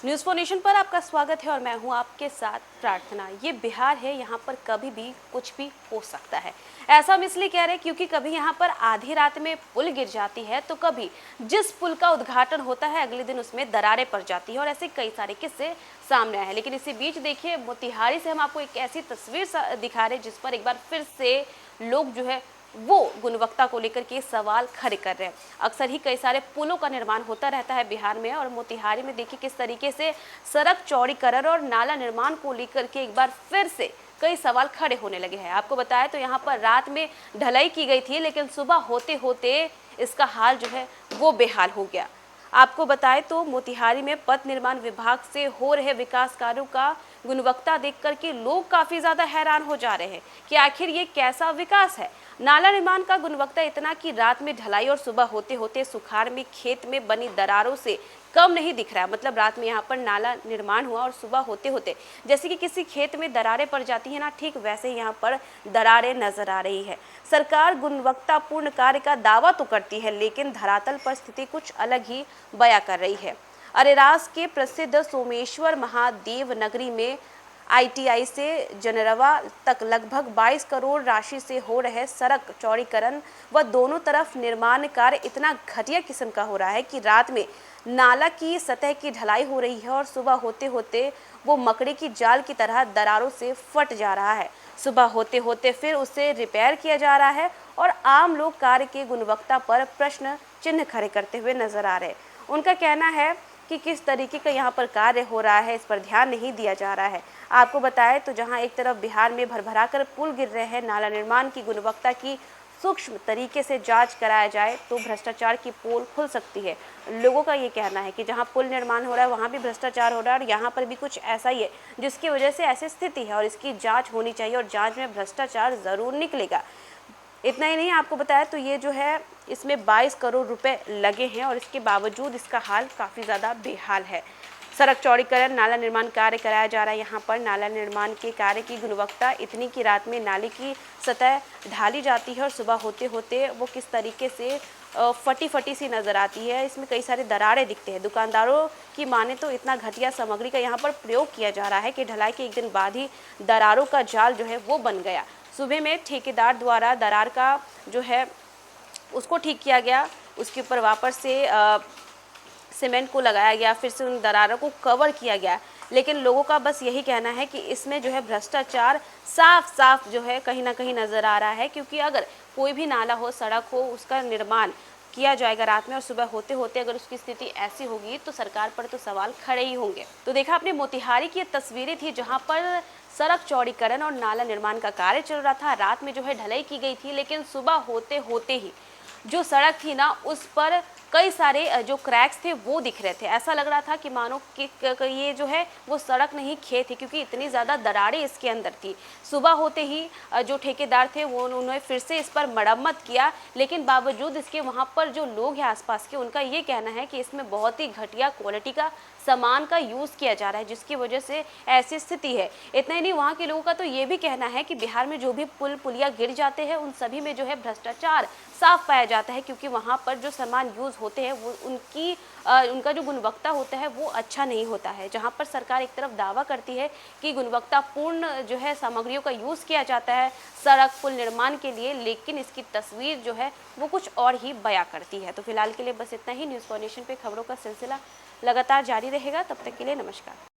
News for nation पर आपका स्वागत है और मैं हूं आपके साथ प्रार्थना। ये बिहार है, यहाँ पर कभी भी कुछ भी हो सकता है। ऐसा हम इसलिए कह रहे हैं क्योंकि कभी यहाँ पर आधी रात में पुल गिर जाती है, तो कभी जिस पुल का उद्घाटन होता है अगले दिन उसमें दरारें पड़ जाती है और ऐसे कई सारे किस्से सामने आए हैं। लेकिन इसी बीच देखिए, मोतिहारी से हम आपको एक ऐसी तस्वीर दिखा रहे हैं जिस पर एक बार फिर से लोग जो है वो गुणवत्ता को लेकर के सवाल खड़े कर रहे हैं। अक्सर ही कई सारे पुलों का निर्माण होता रहता है बिहार में, और मोतिहारी में देखिए किस तरीके से सड़क चौड़ीकरण और नाला निर्माण को लेकर के एक बार फिर से कई सवाल खड़े होने लगे हैं। आपको बताया तो यहाँ पर रात में ढलाई की गई थी, लेकिन सुबह होते होते इसका हाल जो है वो बेहाल हो गया। आपको बताएं तो मोतिहारी में पथ निर्माण विभाग से हो रहे विकास कार्यों का गुणवत्ता देख करके लोग काफी ज्यादा हैरान हो जा रहे हैं कि आखिर ये कैसा विकास है। नाला निर्माण का गुणवत्ता इतना कि रात में ढलाई और सुबह होते होते सुखाड़ में खेत में बनी दरारों से कम नहीं दिख रहा है। मतलब रात में यहाँ पर नाला निर्माण हुआ और सुबह होते होते जैसे कि किसी खेत में दरारें पड़ जाती है ना, ठीक वैसे ही यहाँ पर दरारें नजर आ रही है। सरकार गुणवत्तापूर्ण कार्य का दावा तो करती है, लेकिन धरातल पर स्थिति कुछ अलग ही बयां कर रही है। अरेराज के प्रसिद्ध सोमेश्वर महादेव नगरी में आईटीआई से जनरवा तक लगभग 22 करोड़ राशि से हो रहे सड़क चौड़ीकरण व दोनों तरफ निर्माण कार्य इतना घटिया किस्म का हो रहा है कि रात में नाला की सतह की ढलाई हो रही है और सुबह होते होते वो मकड़ी की जाल की तरह दरारों से फट जा रहा है। सुबह होते होते फिर उसे रिपेयर किया जा रहा है और आम लोग कार्य की गुणवत्ता पर प्रश्न चिन्ह खड़े करते हुए नजर आ रहे हैं। उनका कहना है कि किस तरीके का यहाँ पर कार्य हो रहा है, इस पर ध्यान नहीं दिया जा रहा है। आपको बताएं तो जहाँ एक तरफ बिहार में भरभरा कर पुल गिर रहे हैं, नाला निर्माण की गुणवत्ता की सूक्ष्म तरीके से जांच कराया जाए तो भ्रष्टाचार की पोल खुल सकती है। लोगों का ये कहना है कि जहाँ पुल निर्माण हो रहा है वहाँ भी भ्रष्टाचार हो रहा है और यहाँ पर भी कुछ ऐसा ही है जिसकी वजह से ऐसी स्थिति है और इसकी जाँच होनी चाहिए और जाँच में भ्रष्टाचार जरूर निकलेगा। इतना ही नहीं, आपको बताया तो ये जो है इसमें 22 करोड़ रुपए लगे हैं और इसके बावजूद इसका हाल काफ़ी ज़्यादा बेहाल है। सड़क चौड़ीकरण नाला निर्माण कार्य कराया जा रहा है। यहाँ पर नाला निर्माण के कार्य की गुणवत्ता इतनी कि रात में नाले की सतह ढाली जाती है और सुबह होते होते वो किस तरीके से फटी फटी सी नज़र आती है। इसमें कई सारे दरारें दिखते हैं। दुकानदारों की माने तो इतना घटिया सामग्री का यहाँ पर प्रयोग किया जा रहा है कि ढलाई के एक दिन बाद ही दरारों का जाल जो है वो बन गया। सुबह में ठेकेदार द्वारा दरार का जो है उसको ठीक किया गया, उसके ऊपर वापस से सीमेंट को लगाया गया, फिर से उन दरारों को कवर किया गया। लेकिन लोगों का बस यही कहना है कि इसमें जो है भ्रष्टाचार साफ साफ जो है कहीं ना कहीं नज़र आ रहा है, क्योंकि अगर कोई भी नाला हो, सड़क हो, उसका निर्माण किया जाएगा रात में और सुबह होते होते अगर उसकी स्थिति ऐसी होगी तो सरकार पर तो सवाल खड़े ही होंगे। तो देखा आपने मोतिहारी की तस्वीरें थी जहां पर सड़क चौड़ीकरण और नाला निर्माण का कार्य चल रहा था। रात में जो है ढलाई की गई थी, लेकिन सुबह होते होते ही जो सड़क थी ना उस पर कई सारे जो क्रैक्स थे वो दिख रहे थे। ऐसा लग रहा था कि मानो कि ये जो है वो सड़क नहीं खेत है, क्योंकि इतनी ज़्यादा दरारें इसके अंदर थी। सुबह होते ही जो ठेकेदार थे वो उन्होंने फिर से इस पर मरम्मत किया, लेकिन बावजूद इसके वहाँ पर जो लोग हैं आसपास के, उनका ये कहना है कि इसमें बहुत ही घटिया क्वालिटी का सामान का यूज़ किया जा रहा है, जिसकी वजह से ऐसी स्थिति है। इतना ही नहीं, वहाँ के लोगों का तो ये भी कहना है कि बिहार में जो भी पुल पुलिया गिर जाते हैं उन सभी में जो है भ्रष्टाचार साफ पाया जाता है, क्योंकि वहाँ पर जो सामान यूज़ होते हैं वो उनका जो गुणवत्ता होता है वो अच्छा नहीं होता है। जहाँ पर सरकार एक तरफ दावा करती है कि गुणवत्तापूर्ण जो है सामग्रियों का यूज़ किया जाता है सड़क पुल निर्माण के लिए, लेकिन इसकी तस्वीर जो है वो कुछ और ही बयां करती है। तो फिलहाल के लिए बस इतना ही। न्यूज़ फॉर नेशन पे खबरों का सिलसिला लगातार जारी रहेगा। तब तक के लिए नमस्कार।